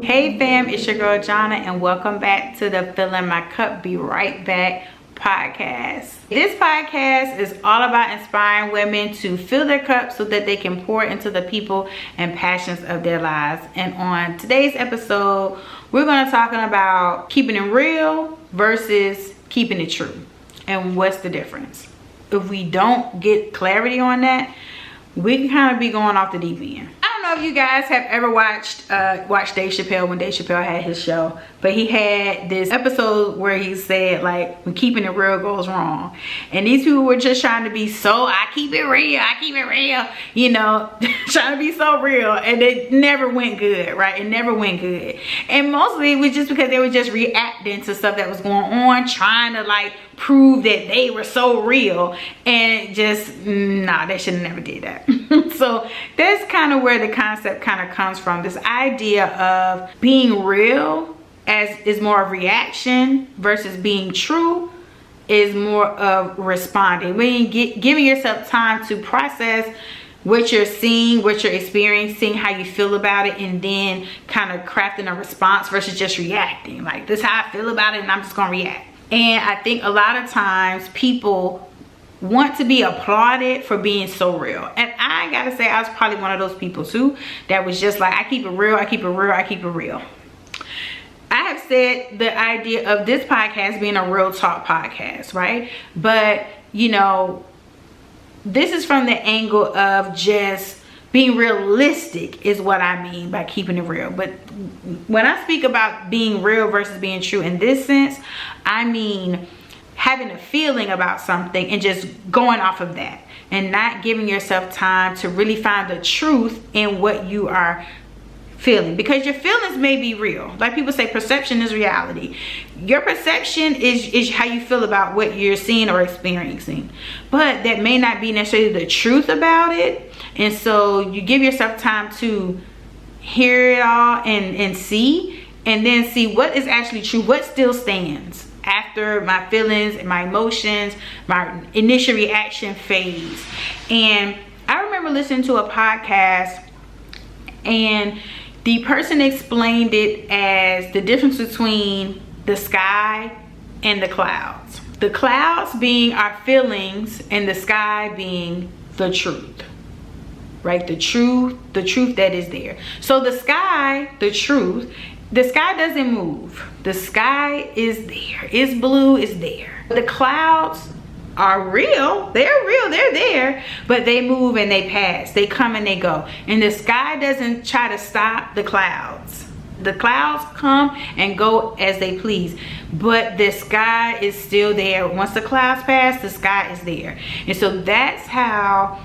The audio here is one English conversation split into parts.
Hey fam, it's your girl Jonna and welcome back to the Filling My Cup Be Right Back podcast. This podcast is all about inspiring women to fill their cup so that they can pour into the people and passions of their lives. And on today's episode, we're going to talk about keeping it real versus keeping it true and what's the difference. If we don't get clarity on that, we can kind of be going off the deep end. I don't know if you guys have ever watched Dave Chappelle when Dave Chappelle had his show, but he had this episode where he said like when keeping it real goes wrong, and these people were just trying to be so I keep it real, you know, trying to be so real, and it never went good, right? It never went good, and mostly it was just because they were just reacting to stuff that was going on, trying to like prove that they were so real, and just nah, they should have never did that. So that's kind of where the concept kind of comes from. This idea of being real is more of reaction versus being true is more of responding. When you giving yourself time to process what you're seeing, what you're experiencing, how you feel about it, and then kind of crafting a response versus just reacting. Like, this is how I feel about it and I'm just gonna react. And I think a lot of times people want to be applauded for being so real. And I gotta say, I was probably one of those people too that was just like, I keep it real, I keep it real, I keep it real. I have said the idea of this podcast being a real talk podcast, right? But you know, this is from the angle of just being realistic is what I mean by keeping it real. But when I speak about being real versus being true in this sense, I mean having a feeling about something and just going off of that and not giving yourself time to really find the truth in what you are feeling, because your feelings may be real. Like people say, perception is reality. Your perception is how you feel about what you're seeing or experiencing, but that may not be necessarily the truth about it. And so you give yourself time to hear it all and see, and then see what is actually true, what still stands after my feelings and my emotions, my initial reaction phase. And I remember listening to a podcast, and the person explained it as the difference between the sky and the clouds. The clouds being our feelings and the sky being the truth, right? The truth that is there. So the sky, the truth, the sky doesn't move. The sky is there. It's blue, it's there. The clouds are real. They're real, they're there, but they move and they pass. They come and they go. And the sky doesn't try to stop the clouds. The clouds come and go as they please, but the sky is still there. Once the clouds pass, the sky is there. And so that's how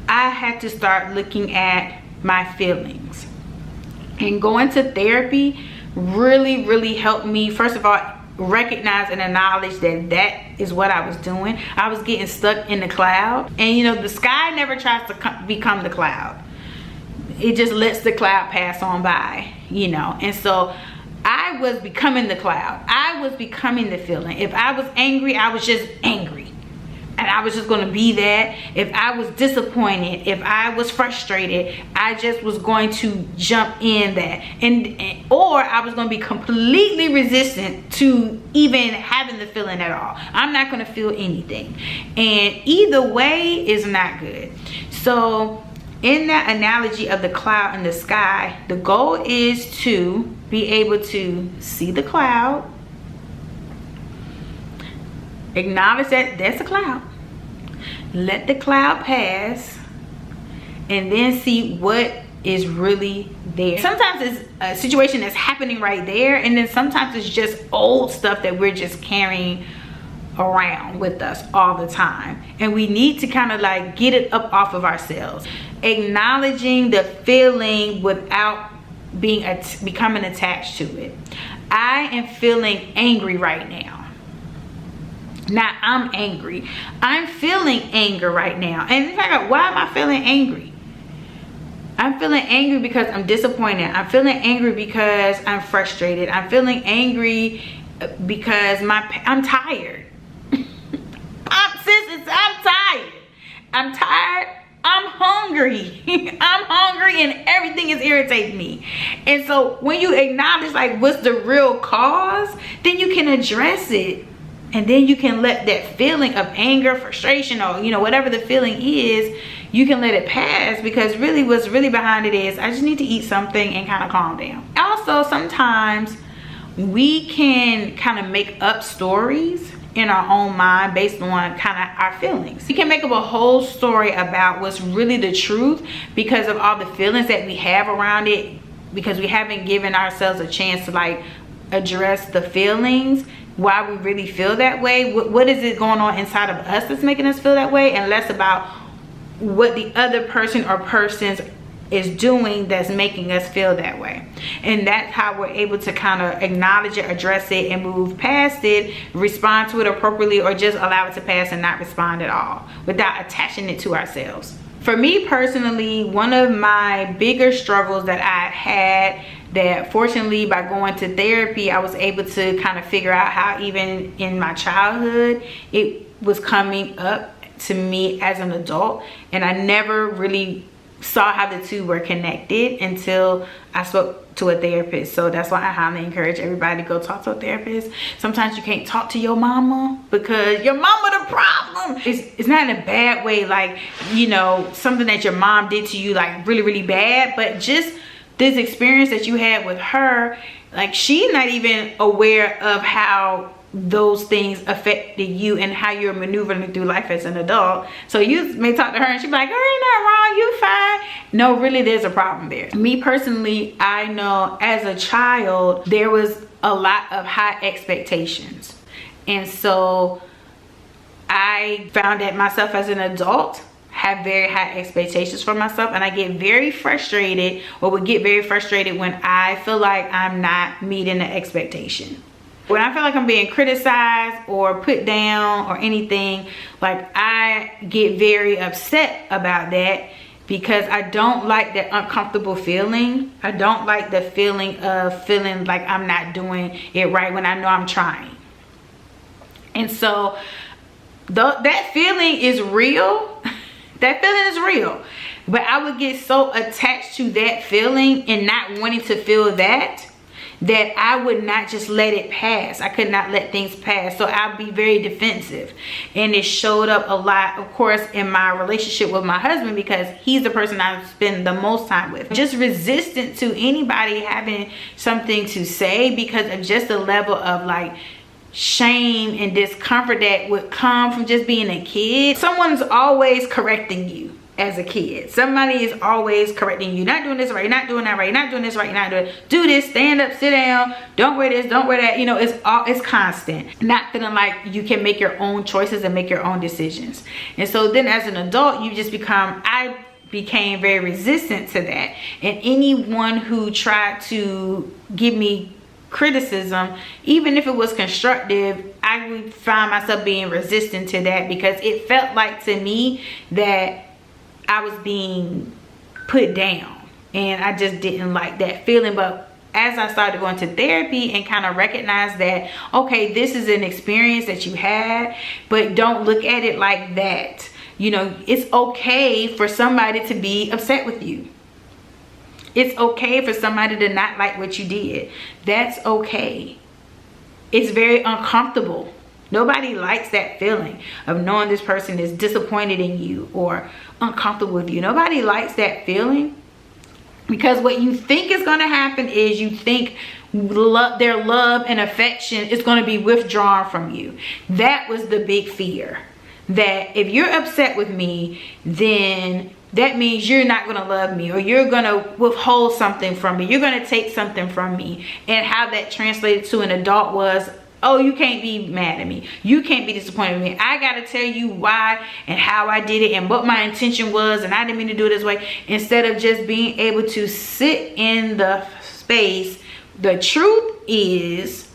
I had to start looking at my feelings. And going to therapy really helped me, first of all, recognize and acknowledge that is what I was doing. I was getting stuck in the cloud. And you know, the sky never tries to become the cloud. It just lets the cloud pass on by, you know. And so I was becoming the cloud. I was becoming the feeling. If I was angry, I was just angry. And I was just going to be that. If I was disappointed, if I was frustrated, I just was going to jump in that. Or I was going to be completely resistant to even having the feeling at all. I'm not going to feel anything. And either way is not good. So in that analogy of the cloud and the sky, the goal is to be able to see the cloud, acknowledge that that's a cloud, let the cloud pass, and then see what is really there. Sometimes it's a situation that's happening right there, and then sometimes it's just old stuff that we're just carrying around with us all the time, and we need to kind of like get it up off of ourselves, acknowledging the feeling without becoming attached to it. I am feeling angry right now. Now I'm angry. I'm feeling anger right now. And in fact, why am I feeling angry? I'm feeling angry because I'm disappointed. I'm feeling angry because I'm frustrated. I'm feeling angry because I'm tired. I'm tired. I'm tired I'm hungry. I'm hungry and everything is irritating me. And so when you acknowledge like what's the real cause, then you can address it. And then you can let that feeling of anger, frustration, or whatever the feeling is, you can let it pass, because really what's really behind it is, I just need to eat something and kind of calm down. Also, sometimes we can kind of make up stories in our own mind based on kind of our feelings. We can make up a whole story about what's really the truth because of all the feelings that we have around it, because we haven't given ourselves a chance to like address the feelings, why we really feel that way. What is it going on inside of us that's making us feel that way, and less about what the other person or persons is doing that's making us feel that way. And that's how we're able to kind of acknowledge it, address it, and move past it, respond to it appropriately, or just allow it to pass and not respond at all without attaching it to ourselves. For me personally, one of my bigger struggles that I had, that fortunately by going to therapy I was able to kind of figure out how even in my childhood it was coming up to me as an adult, and I never really saw how the two were connected until I spoke to a therapist. So that's why I highly encourage everybody to go talk to a therapist. Sometimes you can't talk to your mama because your mama the problem. It's not in a bad way, like something that your mom did to you like really, really bad, but just this experience that you had with her, like she's not even aware of how those things affected you and how you're maneuvering through life as an adult. So you may talk to her and she'll be like, oh, ain't nothing wrong, you fine. No, really there's a problem there. Me personally, I know as a child there was a lot of high expectations, and so I found that myself as an adult have very high expectations for myself, and I get very frustrated, or would get very frustrated when I feel like I'm not meeting the expectation. When I feel like I'm being criticized or put down or anything, like I get very upset about that, because I don't like that uncomfortable feeling. I don't like the feeling of feeling like I'm not doing it right when I know I'm trying. And so that feeling is real. That feeling is real. But I would get so attached to that feeling and not wanting to feel that I would not just let it pass. I could not let things pass. So I'd be very defensive. And it showed up a lot, of course, in my relationship with my husband, because he's the person I spend the most time with. Just resistant to anybody having something to say because of just the level of like shame and discomfort that would come from just being a kid. Someone's always correcting you. As a kid, somebody is always correcting you. Not doing this right, you're not doing that right, you're not doing this right, you're not doing it. Do this, stand up, sit down, don't wear this, don't wear that. It's constant. Not feeling like you can make your own choices and make your own decisions. And so then as an adult, you just I became very resistant to that. And anyone who tried to give me criticism, even if it was constructive, I would find myself being resistant to that, because it felt like to me that I was being put down, and I just didn't like that feeling. But as I started going to therapy and kind of recognize that, okay, this is an experience that you had, but don't look at it like that. It's okay for somebody to be upset with you. It's okay for somebody to not like what you did. That's okay. It's very uncomfortable. Nobody likes that feeling of knowing this person is disappointed in you or uncomfortable with you. Nobody likes that feeling, because what you think is going to happen is you think their love and affection is going to be withdrawn from you. That was the big fear, that if you're upset with me, then that means you're not going to love me, or you're going to withhold something from me. You're going to take something from me. And how that translated to an adult was, oh, you can't be mad at me. You can't be disappointed with me. I got to tell you why and how I did it and what my intention was, and I didn't mean to do it this way. Instead of just being able to sit in the space, the truth is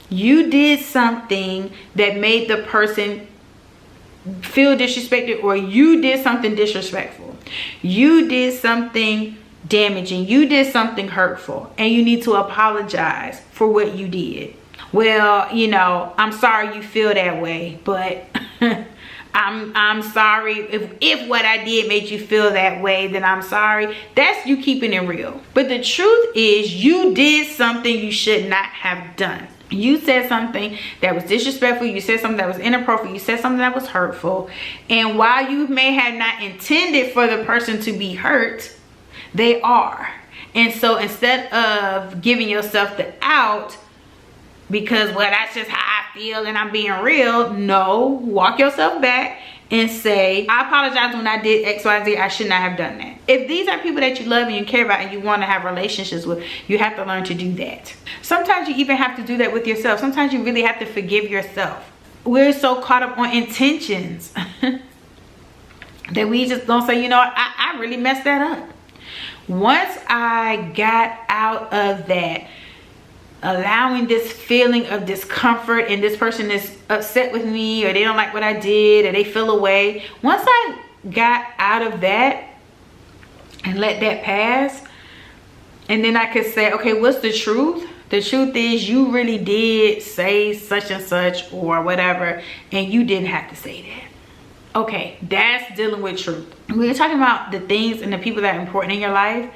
you did something that made the person feel disrespected, or you did something disrespectful. You did something damaging. You did something hurtful, and you need to apologize for what you did. Well, I'm sorry you feel that way, but I'm sorry if what I did made you feel that way, then I'm sorry. That's you keeping it real. But the truth is, you did something you should not have done. You said something that was disrespectful. You said something that was inappropriate. You said something that was hurtful. And while you may have not intended for the person to be hurt, they are. And so instead of giving yourself the out, because, well, that's just how I feel and I'm being real. No, walk yourself back and say, I apologize when I did X, Y, Z. I should not have done that. If these are people that you love and you care about and you want to have relationships with, you have to learn to do that. Sometimes you even have to do that with yourself. Sometimes you really have to forgive yourself. We're so caught up on intentions that we just don't say, you know, I really messed that up. Once I got out of that, allowing this feeling of discomfort and this person is upset with me or they don't like what I did or they feel away. Once I got out of that and let that pass, and then I could say, okay, what's the truth? The truth is you really did say such and such or whatever, and you didn't have to say that. Okay, that's dealing with truth. We're talking about the things and the people that are important in your life.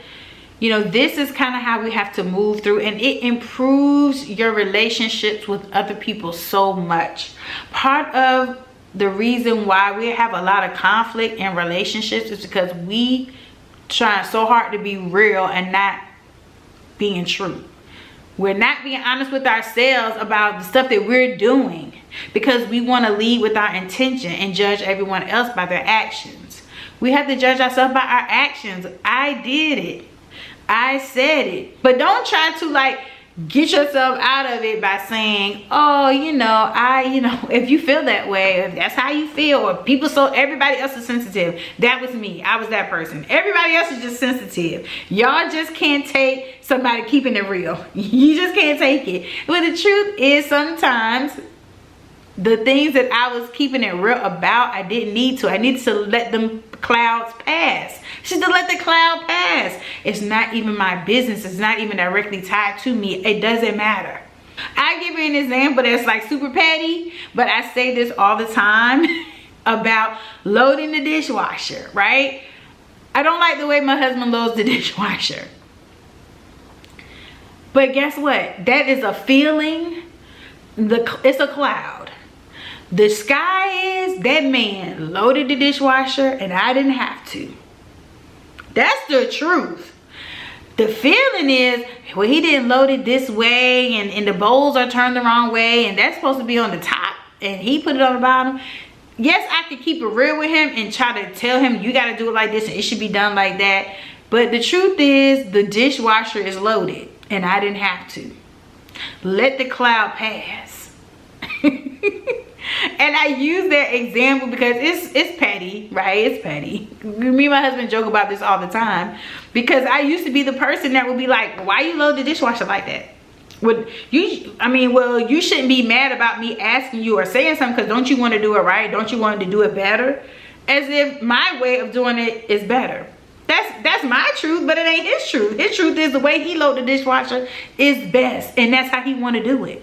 You know, this is kind of how we have to move through, and it improves your relationships with other people so much. Part of the reason why we have a lot of conflict in relationships is because we try so hard to be real and not being true. We're not being honest with ourselves about the stuff that we're doing because we want to lead with our intention and judge everyone else by their actions. We have to judge ourselves by our actions. I did it. I said it. But don't try to like get yourself out of it by saying, oh, if you feel that way, if that's how you feel, or people, so everybody else is sensitive. That was me. I was that person. Everybody else is just sensitive. Y'all just can't take somebody keeping it real. You just can't take it. But the truth is, sometimes the things that I was keeping it real about, I didn't need to. I needed to let them clouds pass. Just to let the cloud pass. It's not even my business. It's not even directly tied to me. It doesn't matter. I give you an example that's like super petty, but I say this all the time about loading the dishwasher, right? I don't like the way my husband loads the dishwasher. But guess what? That is a feeling. It's a cloud. The sky is, that man loaded the dishwasher and I didn't have to. That's the truth. The feeling is, well, he didn't load it this way and the bowls are turned the wrong way and that's supposed to be on the top and he put it on the bottom. Yes, I could keep it real with him and try to tell him you got to do it like this and it should be done like that. But the truth is, the dishwasher is loaded and I didn't have to. Let the cloud pass. And I use that example because it's petty, right? It's petty. Me and my husband joke about this all the time because I used to be the person that would be like, why you load the dishwasher like that? Well, you shouldn't be mad about me asking you or saying something because don't you want to do it right? Don't you want to do it better? As if my way of doing it is better. That's my truth, but it ain't his truth. His truth is the way he load the dishwasher is best, and that's how he want to do it.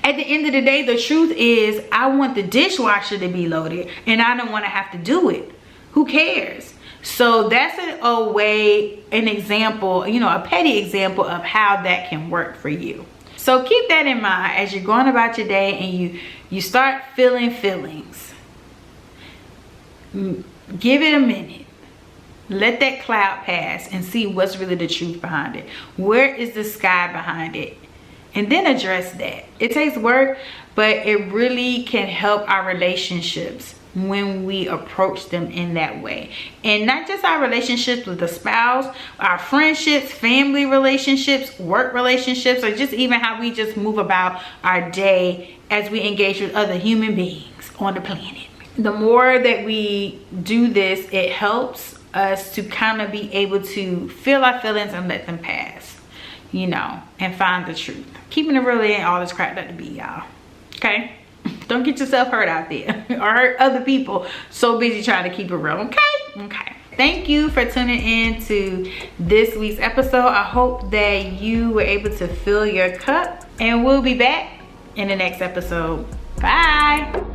At the end of the day, the truth is I want the dishwasher to be loaded and I don't want to have to do it. Who cares? So that's an example, a petty example of how that can work for you. So keep that in mind as you're going about your day and you start feeling feelings. Give it a minute. Let that cloud pass and see what's really the truth behind it. Where is the sky behind it? And then address that. It takes work, but it really can help our relationships when we approach them in that way. And not just our relationships with the spouse, our friendships, family relationships, work relationships, or just even how we just move about our day as we engage with other human beings on the planet. The more that we do this, it helps us to kind of be able to feel our feelings and let them pass, and find the truth. Keeping it real ain't all this crap that to be, y'all. Okay? Don't get yourself hurt out there or hurt other people so busy trying to keep it real. Okay? Thank you for tuning in to this week's episode. I hope that you were able to fill your cup, and we'll be back in the next episode. Bye.